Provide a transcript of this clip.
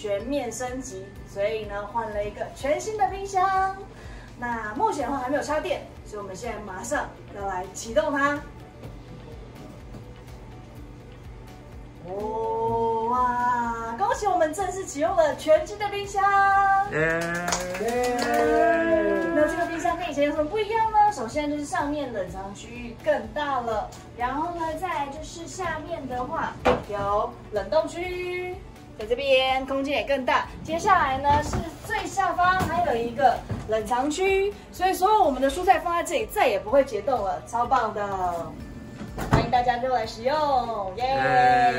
全面升级，所以呢换了一个全新的冰箱。那目前的话还没有插电，所以我们现在马上要来启动它。哦哇！恭喜我们正式启用了全新的冰箱。那这个冰箱跟以前有什么不一样呢？首先就是上面冷藏区域更大了，然后呢，再来就是下面的话有冷冻区，在这边空间也更大。接下来呢是最下方还有一个冷藏区，所以所有我们的蔬菜放在这里再也不会结冻了，超棒的！欢迎大家就来使用，耶！